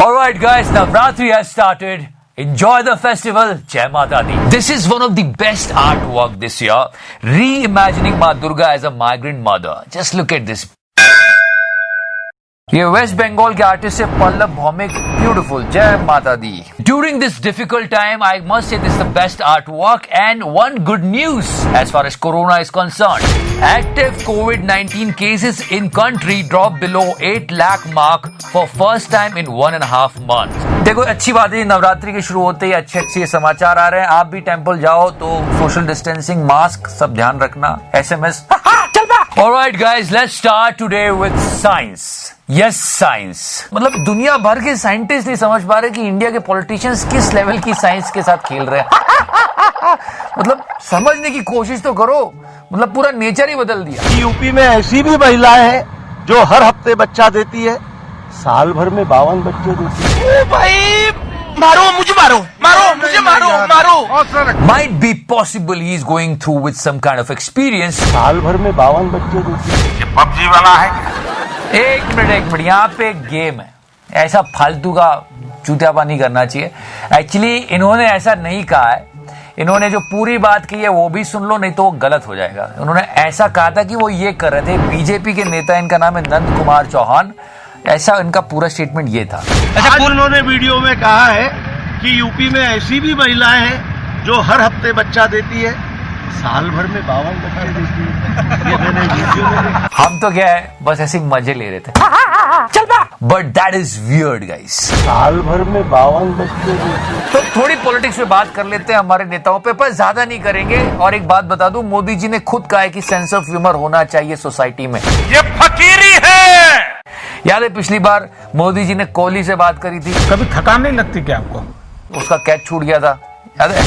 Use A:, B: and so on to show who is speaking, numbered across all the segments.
A: Alright guys, Navratri has started. Enjoy the festival. Jai Mata Di. This is one of the best artwork this year. Reimagining Ma Durga as a migrant mother. Just look at this. ये waste Bengal के artist है Pallav Bhowmik. Beautiful. जय माता दी. During this difficult time, I must say this is the best artwork and one good news as far as Corona is concerned. Active COVID-19 cases in country dropped below 8 lakh mark for first time in 1.5 months. देखो अच्छी बात है, नवरात्रि के शुरू होते ही अच्छे समाचार आ रहे हैं. आप भी टेंपल जाओ तो सोशल डिस्टेंसिंग, मास्क सब ध्यान रखना. SMS Alright guys, let's start today with science. Yes, science. मतलब दुनिया भर के साइंटिस्ट नहीं समझ पा रहे कि इंडिया के पॉलिटिशियंस किस लेवल की साइंस के साथ खेल रहे हैं. मतलब समझने की कोशिश तो करो. मतलब पूरा नेचर ही बदल दिया.
B: यूपी में ऐसी भी महिलाएं हैं जो हर हफ्ते बच्चा देती है, साल भर में 52 बच्चे देती है.
C: भाई मारो मुझे, मुझे मारो.
A: Might be possible he is going through with some kind of experience.
B: साल भर में 52 बच्चे देती है.
C: ये पबजी वाला है.
A: एक मिनट यहाँ पे एक गेम है. ऐसा फालतू का चूतियापा नहीं करना चाहिए. एक्चुअली इन्होंने ऐसा नहीं कहा है. इन्होंने जो पूरी बात की है वो भी सुन लो, नहीं तो वो गलत हो जाएगा. उन्होंने ऐसा कहा था कि वो ये कर रहे थे. बीजेपी के नेता, इनका नाम है नंद कुमार चौहान. ऐसा इनका पूरा स्टेटमेंट ये था.
B: अच्छा, उन्होंने वीडियो में कहा है कि यूपी में ऐसी भी महिलाएं हैं जो हर हफ्ते बच्चा देती है, साल भर में 52 बच्चे देती है. ये मैंने वीडियो में देखा.
A: हम तो क्या है, बस ऐसे मजे ले रहे थे. चल बा. But that is weird guys.
B: साल भर में 52 बच्चे देती है.
A: तो थोड़ी पॉलिटिक्स पे बात कर लेते हैं हमारे नेताओं पे, पर ज्यादा नहीं करेंगे. और एक बात बता दूं, मोदी जी ने खुद कहा है कि सेंस ऑफ ह्यूमर होना चाहिए सोसाइटी में.
C: ये फकीरी है.
A: याद है पिछली बार मोदी जी ने कोहली से बात करी थी.
D: कभी थकान नहीं लगती क्या आपको?
A: उसका कैच छूट गया था, याद है?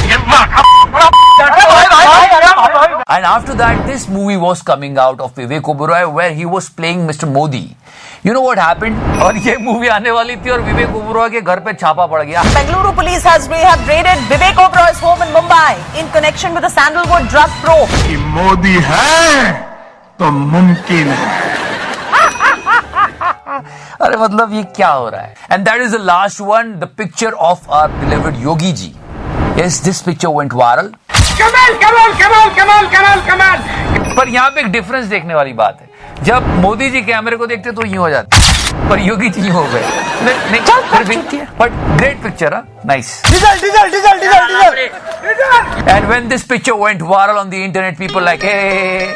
A: And after that, this movie was coming out of Vivek Oberoi where he was playing Mr. Modi. You know what happened? और ये मूवी आने वाली थी और विवेक ओबेरॉय के घर पे छापा पड़ गया.
E: Bengaluru police have raided Vivek Oberoi's home in Mumbai in connection with the sandalwood drug probe.
C: कि मोदी है तो मुमकिन है.
A: अरे मतलब ये क्या हो रहा है? And that is the last one, the picture of our beloved Yogi ji. Yes, this picture went viral.
C: कमाल.
A: पर यहाँ पे एक डिफरेंस देखने वाली बात है. जब मोदी जी कैमरे को देखते तो यूं हो जाते, पर योगी जी यूं हो गए. नहीं फिर भी, but great picture. Nice.
B: Diesel.
A: And when this picture went viral on the internet, people like, hey,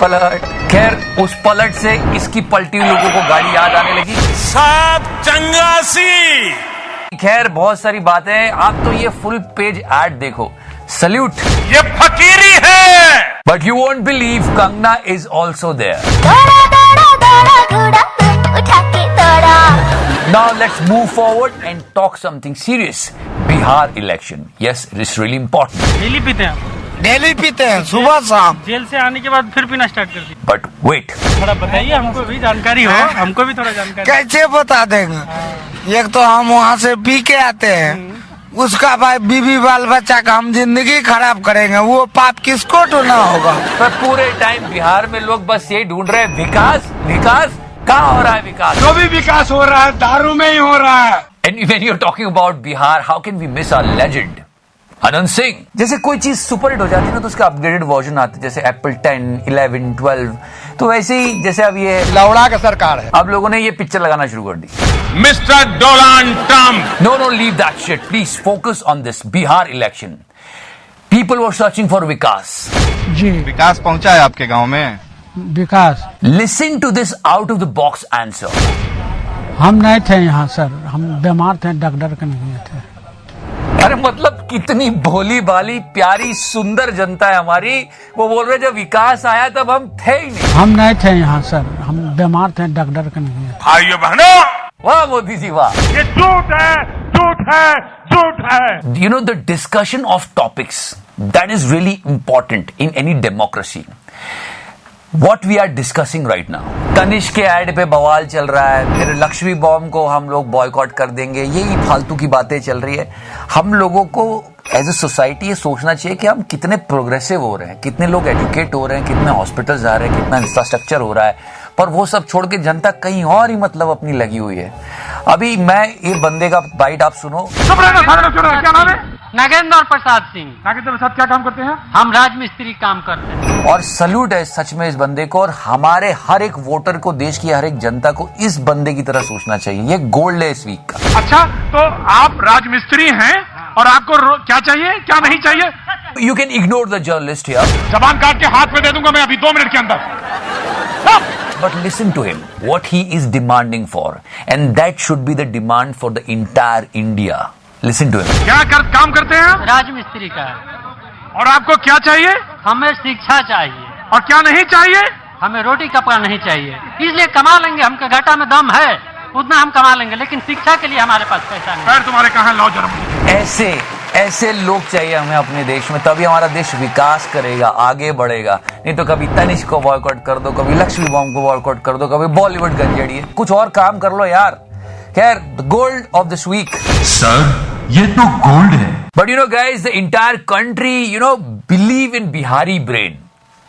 A: पलट. खैर उस पलट से इसकी पलटी हुई लोगों को गाड़ी याद आने लगी.
C: साहब चंगासी.
A: खैर बहुत सारी बातें. आप तो ये फुल पेज ऐड देखो. सल्यूट.
C: ये फकीरी है.
A: But you won't believe Kangna is also there. Now let's move forward and talk something serious. Bihar election. Yes, it is really important.
D: Daily पीते हैं?
B: डेली पीते हैं, सुबह शाम.
D: जेल से आने के बाद फिर पीना स्टार्ट कर दी.
A: But wait.
D: थोड़ा बताइए, हमको भी जानकारी हो. हमको भी थोड़ा जानकारी.
B: कैसे बता देंगे? एक तो हम वहाँ से पी के आते हैं, उसका भाई बीवी बाल बच्चा का हम जिंदगी खराब करेंगे. वो पाप किसको ढूंढना होगा?
A: पर पूरे टाइम बिहार में लोग बस यही ढूंढ रहे हैं, विकास. कहाँ हो रहा है विकास?
C: जो भी विकास हो रहा है दारू में ही हो रहा है.
A: And when you're talking about Bihar, how can we miss our legend? Anant Singh. जैसे कोई चीज सुपर हिट हो जाती है ना तो उसका अपग्रेडेड वर्जन आता है. जैसे एप्पल 10, 11, 12. तो वैसे ही जैसे अब ये
B: लौड़ा का सरकार है.
A: अब लोगों ने ये पिक्चर लगाना शुरू कर दी.
C: Mister Donald Trump.
A: No, leave that shit. Please focus on this Bihar election. People were searching for Vikas.
F: जी.
G: विकास पहुंचा है आपके गांव में?
F: विकास
A: Listen to this out of the box answer.
F: हम नहीं थे यहाँ सर, हम बीमार थे, डॉक्टर के नहीं थे.
A: अरे मतलब कितनी भोली भाली प्यारी सुंदर जनता है हमारी. वो बोल रहे जब विकास आया तब हम थे ही नहीं.
F: हम नहीं थे यहाँ सर, हम बीमार थे, डॉक्टर के नहीं थे.
C: भाइयों बहनों,
A: वाह मोदी जी वाह.
C: ये झूठ है.
A: You know, the discussion of topics, that is really important in any democracy. What we are discussing right now. Tanishq के ऐड पे बवाल चल रहा है. फिर लक्ष्मी बॉम्ब को हम लोग बॉयकॉट कर देंगे. यही फालतू की बातें चल रही है. हम लोगों को एज ए सोसाइटी ये सोचना चाहिए कि हम कितने प्रोग्रेसिव हो रहे हैं, कितने लोग एजुकेट हो रहे हैं, कितने हॉस्पिटल्स जा रहे हैं, कितना इंफ्रास्ट्रक्चर हो रहा है. पर वो सब छोड़ के जनता कहीं और ही मतलब अपनी लगी हुई है. अभी मैं ये बंदे का बाइट आप सुनो।
D: क्या नाम है? नागेंद्र प्रसाद सिंह। नागेंद्र प्रसाद क्या काम करते हैं? हम राजमिस्त्री काम करते हैं।
A: और सल्यूट है सच में इस बंदे को, और हमारे हर एक वोटर को, देश की हर एक जनता को इस बंदे की तरह सोचना चाहिए। ये गोल्ड है इस वीक का।
C: अच्छा, तो आप राजमिस्त्री हैं और आपको क्या चाहिए क्या नहीं चाहिए?
A: You can ignore the journalist here.
C: जबान काट के हाथ में दे दूंगा मैं अभी 2 मिनट के अंदर।
A: But listen to him, what he is demanding for, and that should be the demand for the entire India. Listen to him.
C: काम करते हैं आप?
D: राजमिस्त्री का।
C: और आपको क्या चाहिए?
D: हमें शिक्षा चाहिए।
C: और क्या नहीं चाहिए?
D: हमें रोटी कपड़ा नहीं चाहिए। इसलिए कमा लेंगे, हमके घाटा में दम है, उतना हम कमा लेंगे, लेकिन शिक्षा के लिए हमारे पास पैसा नहीं।
C: पैर तुम्हारे कहाँ, लाओ जरा।
A: ऐसे लोग चाहिए हमें अपने देश में, तभी हमारा देश विकास करेगा, आगे बढ़ेगा। नहीं तो कभी तनिष्क को बॉयकॉट कर दो, कभी लक्ष्मी बॉम्ब को बॉयकॉट कर दो, कभी बॉलीवुड गंजेड़ी है, कुछ और काम कर लो यार। खैर, the gold of this week,
C: sir ये तो गोल्ड है।
A: But you know guys, the entire country believe in Bihari brain.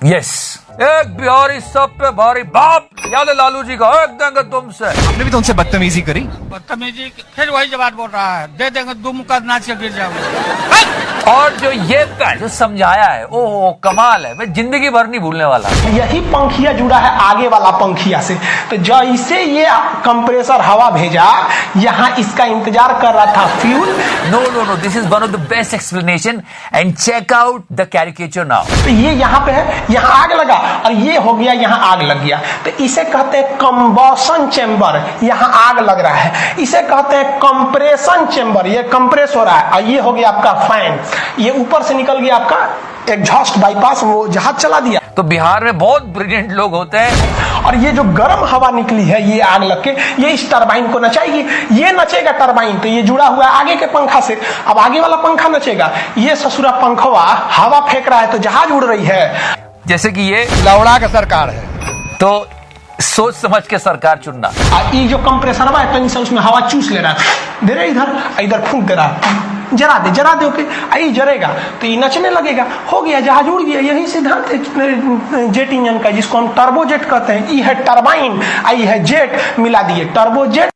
A: Yes, एक बिहारी सब पे भारी, बाप याद है लालू जी का, एक देंगे तुमसे।
G: आपने भी तो उनसे बदतमीजी करी।
F: बदतमीजी फिर वही जवाब बोल रहा है, दे देंगे 2 मुक्का नाच के गिर जाओगे।
A: और जो समझाया है, ओहो कमाल है, मैं जिंदगी भर नहीं भूलने वाला।
H: यही पंखिया जुड़ा है आगे वाला पंखिया से, तो जैसे ये कंप्रेसर हवा भेजा, यहाँ इसका इंतजार कर रहा था fuel.
A: No, this is one of the best explanation, and check out the caricature now.
H: तो ये यहाँ पे है, यहाँ आग लगा और ये हो गया, यहाँ आग लग गया, तो इसे कहते हैं कंबशन चेंबर। यहाँ आग लग रहा है, इसे कहते हैं कंप्रेशन चेंबर, ये कंप्रेस हो रहा है। और ये हो गया आपका फैन, ये ऊपर से निकल गया आपका एग्जॉस्ट बाईपास, वो जहाज चला दिया।
A: तो बिहार में बहुत ब्रिलियंट लोग होते हैं।
H: और ये जो गर्म हवा निकली है, ये आग लग के ये इस टरबाइन को नचाएगी, ये नचेगा टरबाइन, तो ये जुड़ा हुआ है आगे के पंखा से। अब आगे वाला पंखा नचेगा, ये ससुरा पंखवा हवा फेंक रहा है, तो जहाज उड़ रही है।
A: जैसे कि ये
G: लौड़ा का सरकार है,
A: तो सोच समझ के सरकार चुनना।
H: ये जो कंप्रेसर है, तो इनसे उसमें हवा चूस ले रहा है, दे रहे इधर फूंक दे रहा है, जरा दे ओके, आई जरेगा तो ये नचने लगेगा, हो गया, जहाज उड़ गया। यही सिद्धांत है जेट इंजन का, जिसको हम टर्बो जेट कहते हैं। ये है टरबाइन, आई है जेट, मिला दिए turbo jet.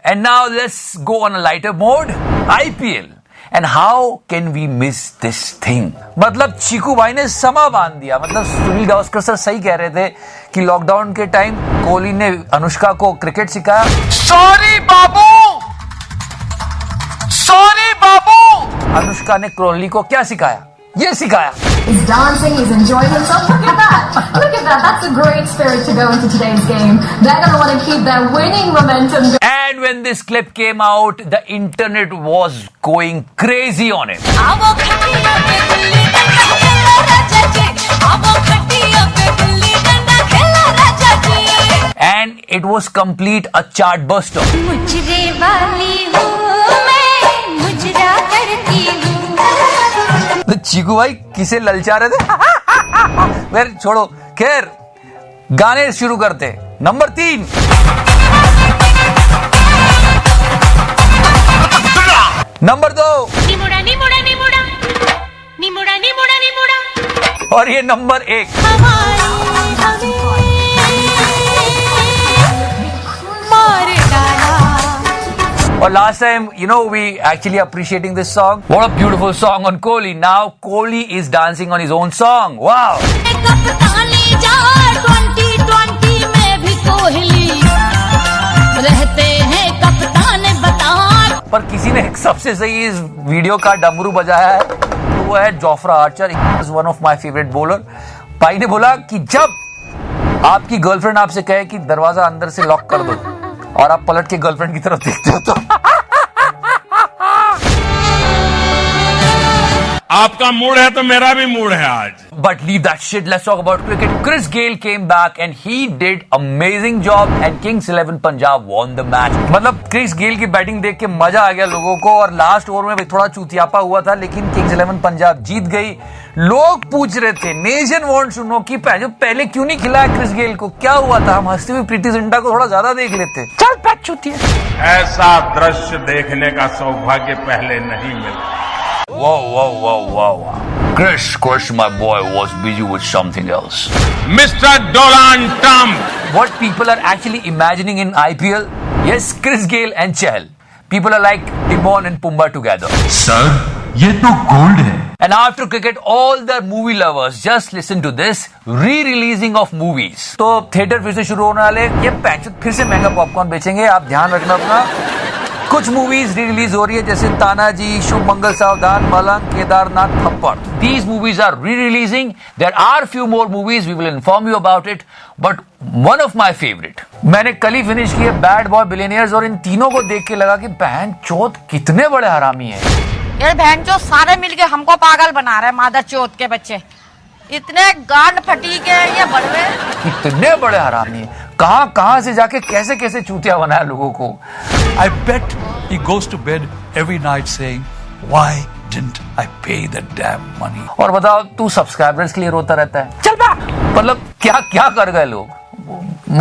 A: And now let's go on a lighter mode. IPL. And how can we miss this thing? मतलब चीकू भाई ने समा बांध दिया। मतलब सुनील गावस्कर सर सही कह रहे थे कि लॉकडाउन के टाइम कोहली ने अनुष्का को क्रिकेट सिखाया। सॉरी बाबू। अनुष्का ने कोहली को क्या सिखाया? ये सिखाया।
I: He's dancing, he's enjoying himself. Look at that. Look at that. That's a great spirit to go into today's game. They're going to want to keep their winning momentum.
A: And when this clip came out, the internet was going crazy on it. And it was complete a chart buster.
J: मुजरे वाली हूँ मैं, मुजरा करती हूँ।
A: तो चीकू भाई किसे ललचा रहे थे? फिर छोड़ो, खैर गाने शुरू करते। नंबर 3, नंबर 2, और ये number 1। Or last time, we actually appreciating this song. What a beautiful song on Kohli. Now Kohli is dancing on his own song. Wow. पर किसी ने सबसे सही इस वीडियो का डमरू बजाया है, तो वो है Jofra Archer, is one of my favourite bowler. भाई ने बोला कि जब आपकी गर्लफ्रेंड आपसे कहे कि दरवाजा अंदर से लॉक कर दो और आप पलट के गर्लफ्रेंड की तरफ देखते हो, तो
C: आपका मूड है तो मेरा भी मूड है आज।
A: But leave that shit. Let's talk about cricket. Chris Gayle came back and he did amazing job and Kings 11 Punjab won the match. मतलब Chris Gayle की बैटिंग देख के मजा आ गया लोगों को, और लास्ट ओवर में थोड़ा चूतियापा हुआ था, लेकिन Kings 11 पंजाब जीत गई। लोग पूछ रहे थे, नेशन वांट्स टू नो कि पहले क्यों नहीं खिलाया क्रिस गेल को, क्या हुआ था? हम हंसते हुए प्रीति जिंटा को थोड़ा ज्यादा देख लेते। चल पैच चूतिया।
C: ऐसा दृश्य देखने का सौभाग्य पहले नहीं मिला।
A: वाह वाह वाह वाह वाह। Krish, my boy, was busy with something else.
C: Mr. Donald Trump.
A: What people are actually imagining in IPL? Yes, Chris Gayle and Chahal. People are like Timon and Pumbaa together.
C: Sir, ये तो gold है.
A: And after cricket, all the movie lovers, just listen to this re-releasing of movies. तो theatre फिर से शुरू होने वाले, ये पैंचत फिर से महंगा पॉपकॉर्न बेचेंगे, आप ध्यान रखना अपना. कुछ मूवीज री रिलीज हो रही है जैसे तानाजी, शुभ मंगल सावधान, मलंग, केदारनाथ, थप्पड़. These movies are re-releasing. There are few more movies. We will inform you about it. But one of my favorite. मैंने कल ही फिनिश किए बैड बॉय बिलियनियर्स और इन तीनों को देख के लगा कि बहन चोत कितने बड़े हरामी हैं.
E: ये बहन चोद सारे मिलके हमको पागल बना रहे हैं, मादर चोद के बच्चे. इतने गांड फटी के ये बड़वे
A: कितने बड़े हरामी हैं. कहां से जाके कैसे कैसे चूतिया बनाया लोगों को.
F: I bet he goes to bed every night saying, why didn't I pay the damn money?
A: और बताओ तू सब्सक्राइबर्स के लिए रोता रहता है. चल बा. मतलब क्या कर गए लोग.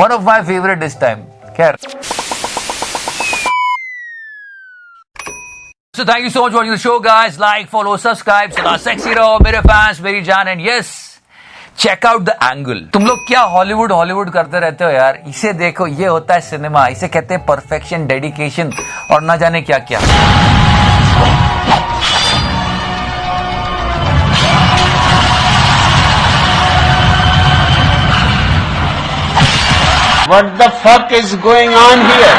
A: One of my favorite this time. खैर. So thank you so much for watching the show, guys. Like, follow, subscribe. Chana sexy raho, मेरे fans, मेरी जान. And yes, check out the angle. तुम लोग क्या हॉलीवुड करते रहते हो यार. इसे देखो, ये होता है सिनेमा. इसे कहते हैं परफेक्शन, डेडिकेशन और ना जाने क्या क्या.
B: What the fuck is going on here?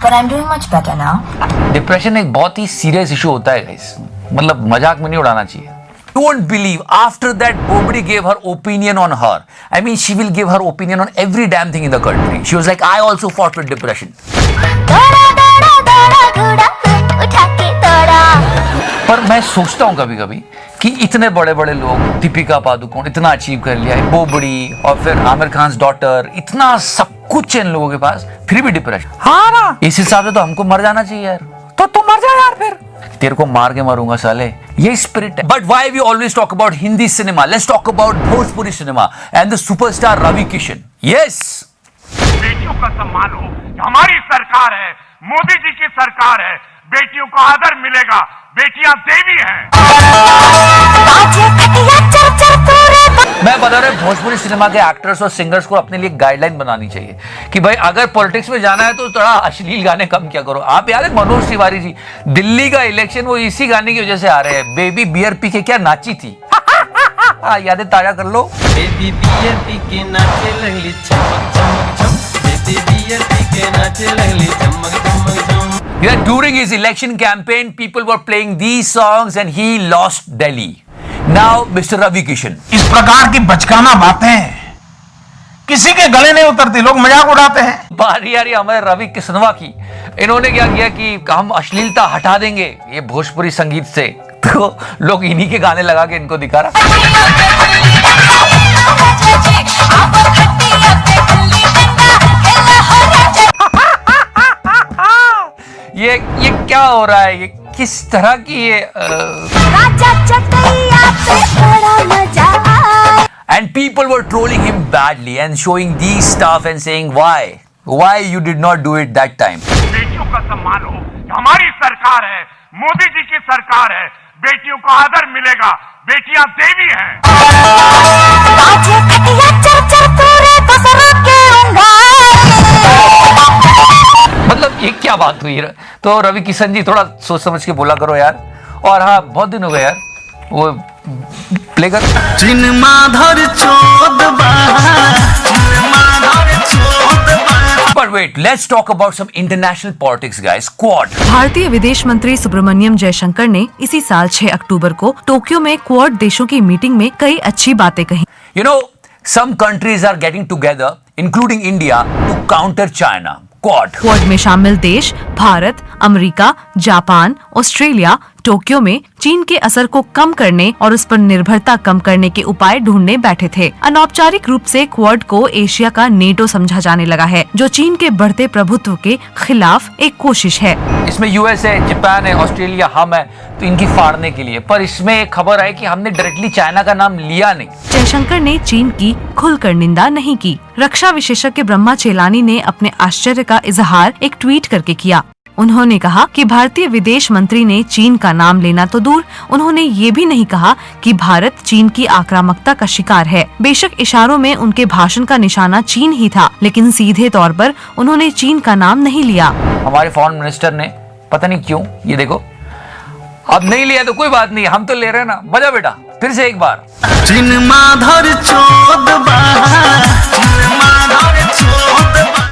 I: But I'm doing much better now.
A: Depression एक बहुत ही सीरियस इशू होता है गाइस. मतलब मजाक में नहीं उड़ाना चाहिए. You won't believe after that Bobri gave her opinion on her. I mean she will give her opinion on every damn thing in the country. She was like I also fought with depression. पर मैं सोचता हूँ कभी कभी कि इतने बड़े बड़े लोग, दीपिका पादुकोण इतना अचीव कर लिया है, बोबड़ी और फिर आमिर खान डॉटर, इतना सब कुछ है इन लोगों के पास, फिर भी डिप्रेशन. हाँ ना. इस हिसाब से तो हमको मर जाना चाहिए यार. तो तुम मर जा यार. फिर तेरे को मार के मरूंगा साले. ये स्पिरिट है. But why we always talk about Hindi cinema, let's talk about Bhojpuri cinema and the superstar Ravi Kishan. Yes,
C: बेटियों का सम्मान हो. हमारी सरकार है, मोदी जी की सरकार है. बेटियों को आदर मिलेगा. बेटियां देवी हैं.
A: मैं बता रहा हूं भोजपुरी सिनेमा के एक्टर्स और सिंगर्स को अपने लिए गाइडलाइन बनानी चाहिए कि भाई अगर पॉलिटिक्स में जाना है तो थोड़ा अश्लील गाने कम क्या करो. आप याद है मनोज तिवारी जी, दिल्ली का इलेक्शन वो इसी गाने की वजह से आ रहे हैं. बेबी बियर पी के क्या नाची थी. यादें ताजा कर लो.
K: बेबी बियर पी के नाचे लगली चमक चमक चम. बेबी बियर पी के नाचे लगली चमक चमक चम.
A: Yeah, during his election campaign, people were playing these songs and he lost Delhi. Now, Mr. Ravi Kishan.
H: इस प्रकार की बचकाना बातें किसी के गले नहीं उतरती, लोग मजाक उड़ाते हैं.
A: बारी यारी हमारे रवि किशनवा की. इन्होंने क्या किया कि हम अश्लीलता हटा देंगे ये भोजपुरी संगीत से, तो लोग इन्हीं के गाने लगा के इनको दिखा रहा. ये क्या हो रहा है. ये किस तरह की ये and people were trolling him badly and showing these stuff and saying why you did not do it that time.
C: बेटियों का सम्मान हो. हमारी सरकार है, मोदी जी की सरकार है. बेटियों को आदर मिलेगा. बेटियां देवी हैं.
A: मतलब ये क्या बात हुई. तो रवि किशन जी थोड़ा सोच समझ के बोला करो यार. और हाँ, बहुत दिन हो गए यार वो प्ले कर. But wait, let's talk about some international politics, guys. Quad.
L: भारतीय विदेश मंत्री सुब्रमण्यम जयशंकर ने इसी साल 6 अक्टूबर को टोक्यो में क्वाड देशों की मीटिंग में कई अच्छी बातें कही.
A: You know, some countries are getting together, including India, to counter China. Quad
L: में शामिल देश Bharat, America, Japan, Australia Tokyo में चीन के असर को कम करने और उस पर निर्भरता कम करने के उपाय ढूंढने बैठे थे. अनौपचारिक रूप से क्वाड को एशिया का नेटो समझा जाने लगा है, जो चीन के बढ़ते प्रभुत्व के खिलाफ एक कोशिश है.
A: इसमें यूएस है, जापान है, ऑस्ट्रेलिया, हम है, तो इनकी फाड़ने के लिए. पर इसमें एक खबर है कि हमने डायरेक्टली चाइना का नाम लिया नहीं.
L: जयशंकर ने चीन की खुलकर निंदा नहीं की. रक्षा विशेषज्ञ ब्रह्मा चेलानी ने अपने आश्चर्य का इजहार एक ट्वीट करके किया. उन्होंने कहा कि भारतीय विदेश मंत्री ने चीन का नाम लेना तो दूर, उन्होंने ये भी नहीं कहा कि भारत चीन की आक्रामकता का शिकार है। बेशक इशारों में उनके भाषण का निशाना चीन ही था, लेकिन सीधे तौर पर उन्होंने चीन का नाम नहीं लिया।
A: हमारे फॉरेन मिनिस्टर ने पता नहीं क्यों, ये देखो, अब नहीं लिया तो कोई बात नहीं, हम तो ले रहे हैं ना। बजा बेटा फिर से एक बार।
K: चीन माधर चोद बहा